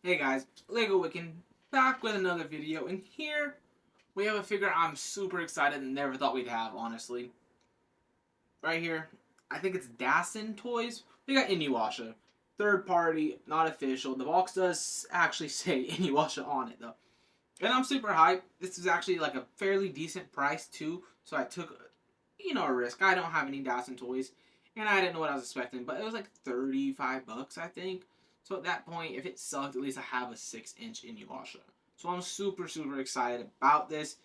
Hey guys, Lego Wiccan back with another video, and here we have a figure I'm super excited and never thought we'd have, honestly. Right here, I think it's Dasin Toys. We got Inuyasha. Third party, not official. The box does actually say Inuyasha on it though. And I'm super hyped. This is actually like a fairly decent price too, so I took, a risk. I don't have any Dasin Toys, and I didn't know what I was expecting, but it was like 35 bucks, I think. So at that point, if it sucked, at least I have a 6-inch Inuyasha. So I'm super excited about this.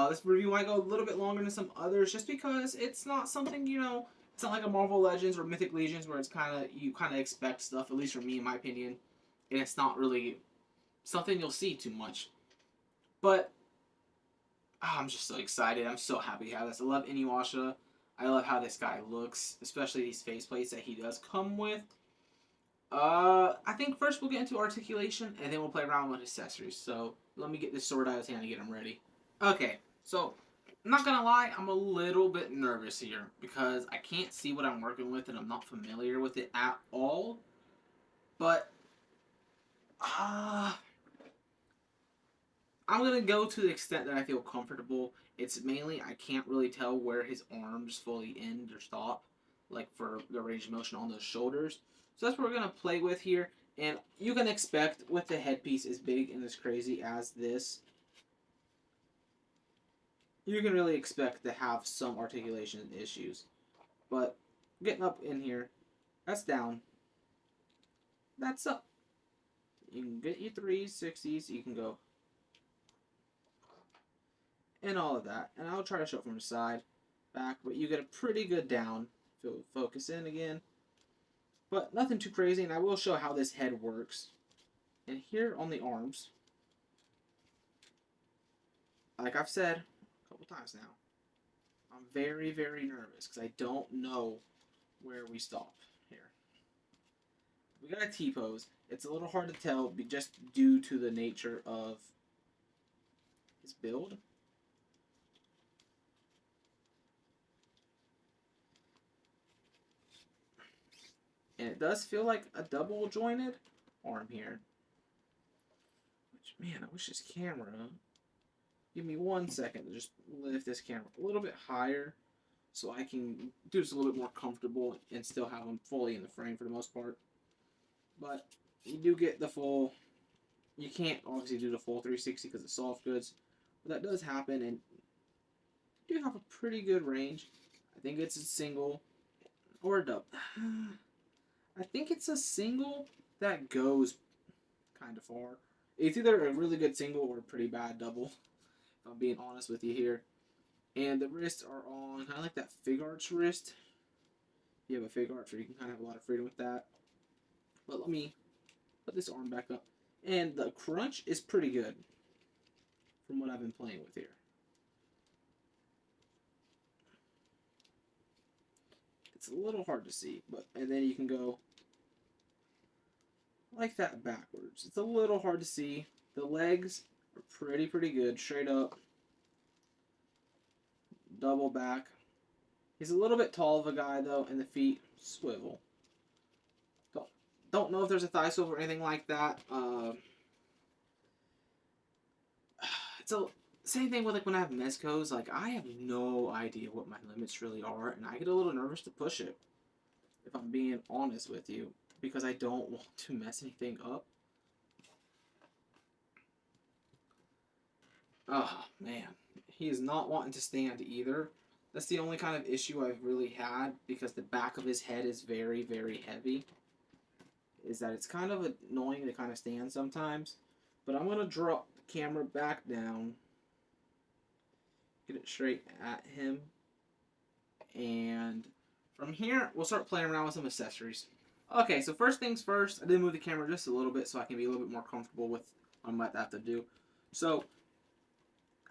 This review might go a little bit longer than some others, just because it's not something It's not like a Marvel Legends or Mythic Legions where it's you kind of expect stuff. At least for me, in my opinion, and it's not really something you'll see too much. But I'm just so excited. I'm so happy to have this. I love Inuyasha. I love how this guy looks, especially these faceplates that he does come with. I think first we'll get into articulation, and then we'll play around with accessories. So let me get this sword out of his hand and get him ready. Okay, so I'm not gonna lie, I'm a little bit nervous here because I can't see what I'm working with, and I'm not familiar with it at all. But uh, I'm gonna go to the extent that I feel comfortable. It's mainly I can't really tell where his arms fully end or stop, like for the range of motion on those shoulders. So that's what we're gonna play with here. And you can expect with the headpiece as big and as crazy as this, you can really expect to have some articulation issues. But getting up in here, that's down, that's up. You can get your 360s, you can go and all of that. And I'll try to show it from the side, back, but you get a pretty good down. Focus in again, but nothing too crazy. And I will show how this head works. And here on the arms, like I've said a couple times now, I'm very nervous because I don't know where we stop here. We got a T-pose. It's a little hard to tell just due to the nature of his build. And it does feel like a double jointed arm here. Which, man, I wish this camera. Give me 1 second to just lift this camera a little bit higher so I can do this a little bit more comfortable and still have them fully in the frame for the most part. But you do get the full. You can't obviously do the full 360 because it's soft goods, but that does happen, and you do have a pretty good range. I think it's a single or a double. I think it's a single that goes kind of far. It's either a really good single or a pretty bad double, if I'm being honest with you here. And the wrists are on kind of like that fig arch wrist. You have a fig arch, you can kind of have a lot of freedom with that. But let me put this arm back up. And the crunch is pretty good from what I've been playing with here. It's a little hard to see, but and then you can go like that backwards. It's a little hard to see. The legs are pretty good, straight up, double back. He's a little bit tall of a guy though, and the feet swivel. Don't know if there's a thigh swivel or anything like that. It's a same thing with like when I have mezcos. Like I have no idea what my limits really are, and I get a little nervous to push it. If I'm being honest with you, because I don't want to mess anything up. Oh man, he is not wanting to stand either. That's the only kind of issue I've really had because the back of his head is very heavy. Is that it's kind of annoying to kind of stand sometimes. But I'm gonna drop the camera back down, get it straight at him, and from here we'll start playing around with some accessories. Okay, so first things first, I did move the camera just a little bit so I can be a little bit more comfortable with what I'm about to have to do. So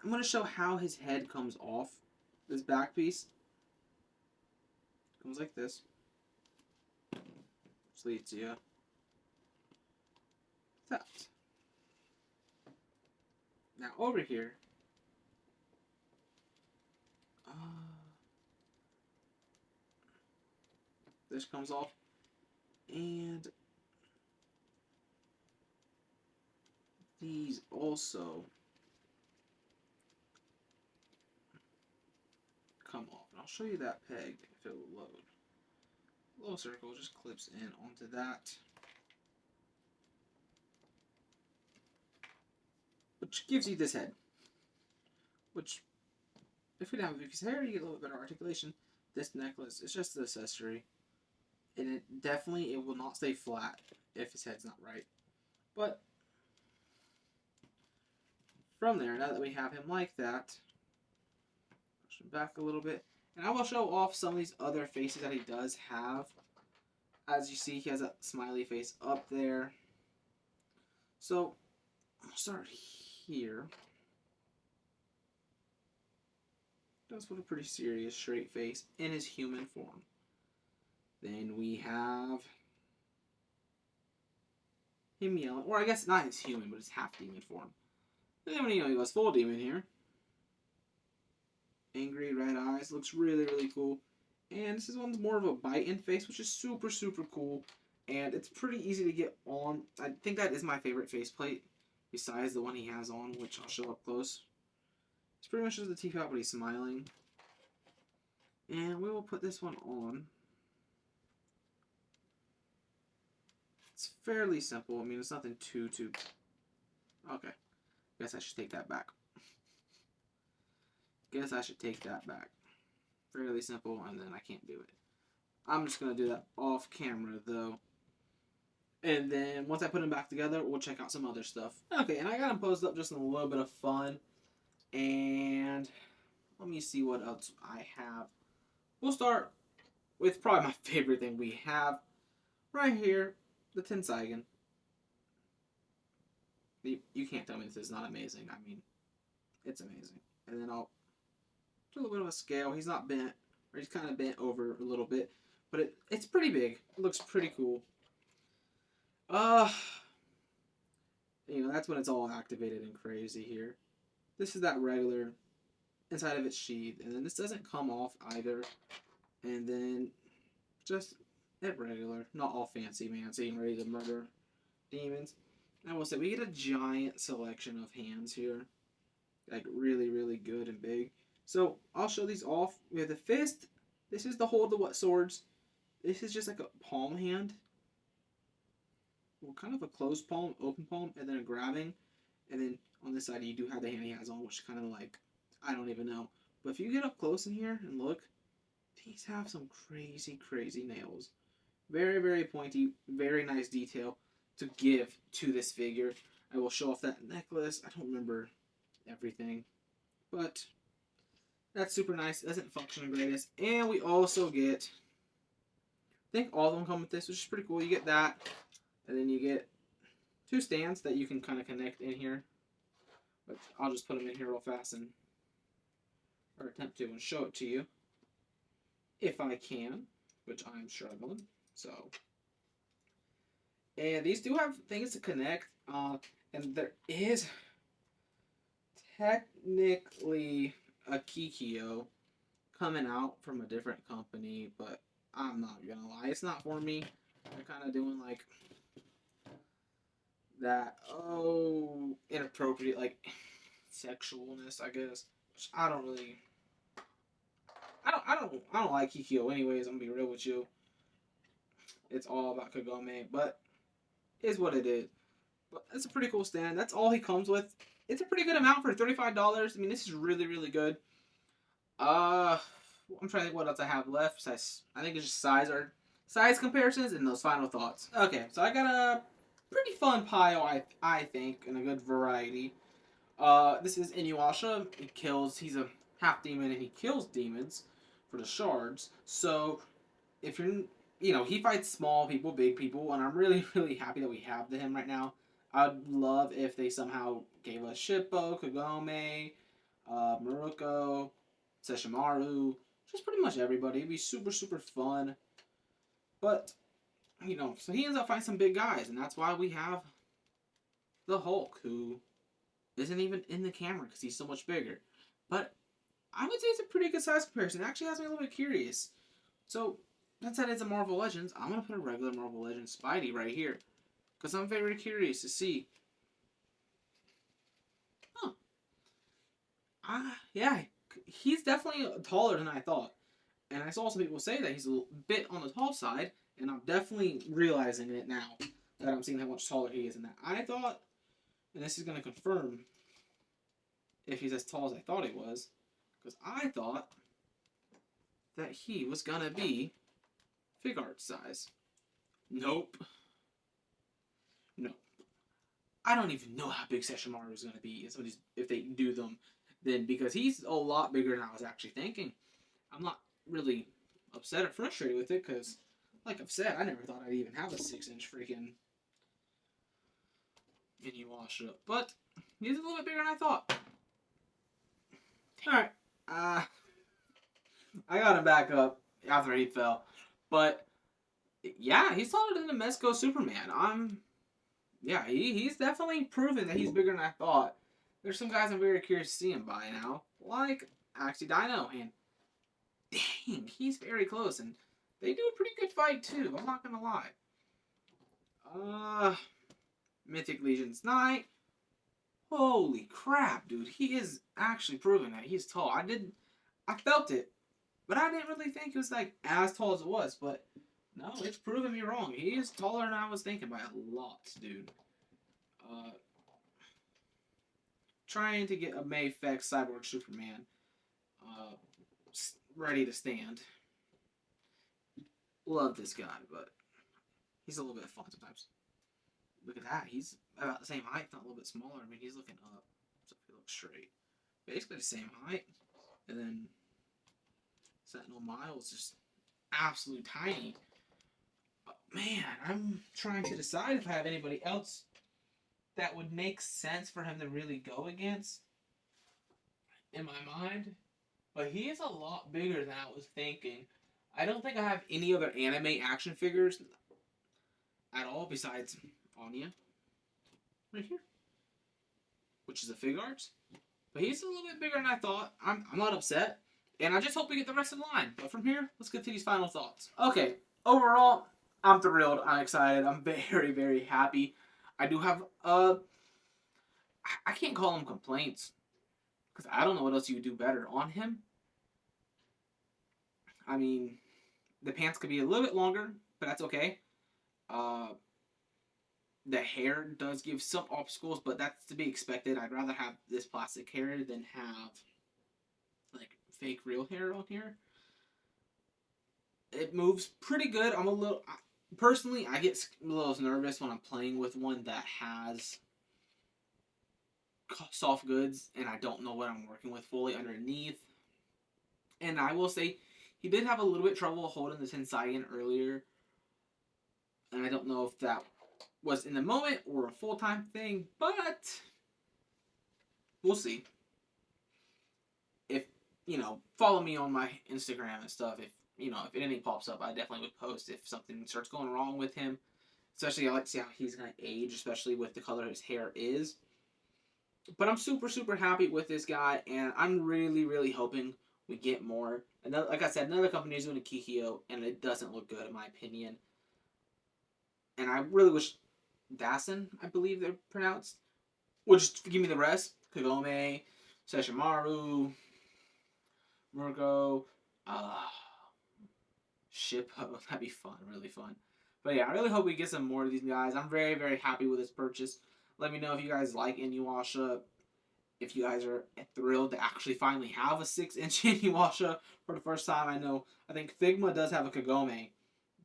I'm going to show how his head comes off this back piece. Comes like this. Which leads to that. Now over here, this comes off, and these also come off. And I'll show you that peg if it will load. A little circle just clips in onto that, which gives you this head. Which, if you don't have a big piece of hair, you get a little bit better articulation. This necklace is just an accessory, and it will not stay flat if his head's not right. But from there, now that we have him like that, push him back a little bit, and I will show off some of these other faces that he does have. As you see, he has a smiley face up there. So I'll start here. Does put a pretty serious straight face in his human form. Then we have him yelling, or I guess not his human, but his half demon form. And then when he goes full demon here, angry red eyes, looks really, really cool. And this one's more of a bite in face, which is super, super cool. And it's pretty easy to get on. I think that is my favorite faceplate, besides the one he has on, which I'll show up close. It's pretty much just the teeth out, but he's smiling. And we will put this one on. It's fairly simple. I mean, it's nothing too... Okay. Guess I should take that back. Fairly simple, and then I can't do it. I'm just going to do that off camera, though. And then, once I put them back together, we'll check out some other stuff. Okay, and I got them posed up just in a little bit of fun. And let me see what else I have. We'll start with probably my favorite thing we have. Right here, the Tenseigen. You can't tell me this is not amazing. I mean, it's amazing. And then I'll do a little bit of a scale. He's not bent, or he's kind of bent over a little bit. But it's pretty big. It looks pretty cool. That's when it's all activated and crazy here. This is that regular inside of its sheath. And then this doesn't come off either. And then just at regular. Not all fancy-mancy and ready to murder demons. I will say, we get a giant selection of hands here. Like, really, really good and big. So, I'll show these off. We have the fist. This is the hold the what swords. This is just like a palm hand. Well, kind of a closed palm, open palm, and then a grabbing. And then on this side, you do have the hand he has on, which is kind of like, I don't even know. But if you get up close in here and look, these have some crazy, crazy nails. Very, very pointy, very nice detail to give to this figure. I will show off that necklace. I don't remember everything, but that's super nice. It doesn't function the greatest. And we also get, I think all of them come with this, which is pretty cool. You get that, and then you get two stands that you can kind of connect in here. But I'll just put them in here real fast or attempt to and show it to you if I can, which I'm struggling. So, and these do have things to connect, and there is technically a Kikyo coming out from a different company, but I'm not gonna lie, it's not for me. They're kind of doing like that, inappropriate, like sexualness, I guess. Which I don't really. I don't like Kikyo anyways. I'm gonna be real with you. It's all about Kagome, but is what it is. But it's a pretty cool stand. That's all he comes with. It's a pretty good amount for $35. I mean, this is really, really good. I'm trying to think what else I have left. I think it's just size comparisons and those final thoughts. Okay, so I got a pretty fun pile, I think, and a good variety. This is Inuyasha. He's a half demon and he kills demons for the shards. So, if he fights small people, big people, and I'm really, really happy that we have him right now. I'd love if they somehow gave us Shippo, Kagome, Muruko, Sesshomaru, just pretty much everybody. It'd be super, super fun. But, so he ends up fighting some big guys, and that's why we have the Hulk, who isn't even in the camera because he's so much bigger. But I would say it's a pretty good size comparison. It actually has me a little bit curious. So, since that is a Marvel Legends, I'm going to put a regular Marvel Legends Spidey right here. Because I'm very curious to see Yeah, he's definitely taller than I thought. And I saw some people say that he's a bit on the tall side, and I'm definitely realizing it now that I'm seeing how much taller he is. And that I thought, and this is going to confirm if he's as tall as I thought he was, because I thought that he was going to be fig art size. Nope. No. I don't even know how big Sesshomaru is going to be if they do them then, because he's a lot bigger than I was actually thinking. I'm not really upset or frustrated with it because, like I've said, I never thought I'd even have a 6-inch freaking Inuyasha. But he's a little bit bigger than I thought. Alright. I got him back up after he fell. But, yeah, he's taller than the Mezco Superman. Yeah, he's definitely proven that he's bigger than I thought. There's some guys I'm very curious to see him by now, like Axie Dino, and dang, he's very close, and they do a pretty good fight too. I'm not gonna lie. Mythic Legion's Knight. Holy crap, dude! He is actually proving that he's tall. I felt it, but I didn't really think it was like as tall as it was. But no, it's proving me wrong. He is taller than I was thinking by a lot, dude. Trying to get a Mayfex Cyborg Superman ready to stand. Love this guy, but he's a little bit fun sometimes. Look at that. He's about the same height, not a little bit smaller. I mean, he's looking up, so if he looks straight. Basically the same height. And then Sentinel Miles just absolutely tiny. But man, I'm trying to decide if I have anybody else that would make sense for him to really go against in my mind. But he is a lot bigger than I was thinking. I don't think I have any other anime action figures at all besides Anya. Right here. Which is a fig art. But he's a little bit bigger than I thought. I'm not upset. And I just hope we get the rest of the line. But from here, let's get to these final thoughts. Okay, overall, I'm thrilled. I'm excited. I'm very, very happy. I do have, I can't call them complaints. Because I don't know what else you would do better on him. I mean, the pants could be a little bit longer, but that's okay. The hair does give some obstacles, but that's to be expected. I'd rather have this plastic hair than have like fake real hair on here. It moves pretty good. Personally, I get a little nervous when I'm playing with one that has soft goods and I don't know what I'm working with fully underneath. And I will say, he did have a little bit trouble holding the Tenseigan earlier. And I don't know if that was in the moment or a full-time thing, but we'll see. If, follow me on my Instagram and stuff. If anything pops up, I definitely would post if something starts going wrong with him. Especially, I like to see how he's going to age, especially with the color his hair is. But I'm super, super happy with this guy, and I'm really, really hoping we get more. Like I said, another company is doing a Kikyo, and it doesn't look good in my opinion. And I really wish Dasin, I believe they're pronounced, would just give me the rest. Kagome, Sesshomaru, Murgo, Shippo. That'd be fun, really fun. But yeah, I really hope we get some more of these guys. I'm very, very happy with this purchase. Let me know if you guys like Inuyasha. If you guys are thrilled to actually finally have a 6-inch Inuyasha for the first time. I think Figma does have a Kagome,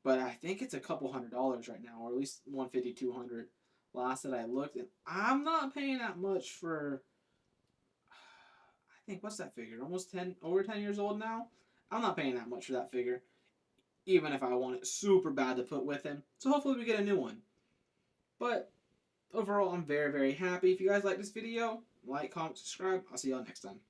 but I think it's a couple $100 right now, or at least $150, $200. Last that I looked, and I'm not paying that much for. I think what's that figure? Almost over 10 years old now. I'm not paying that much for that figure, even if I want it super bad to put with him. So hopefully we get a new one. But overall, I'm very, very happy. If you guys like this video, like, comment, subscribe. I'll see y'all next time.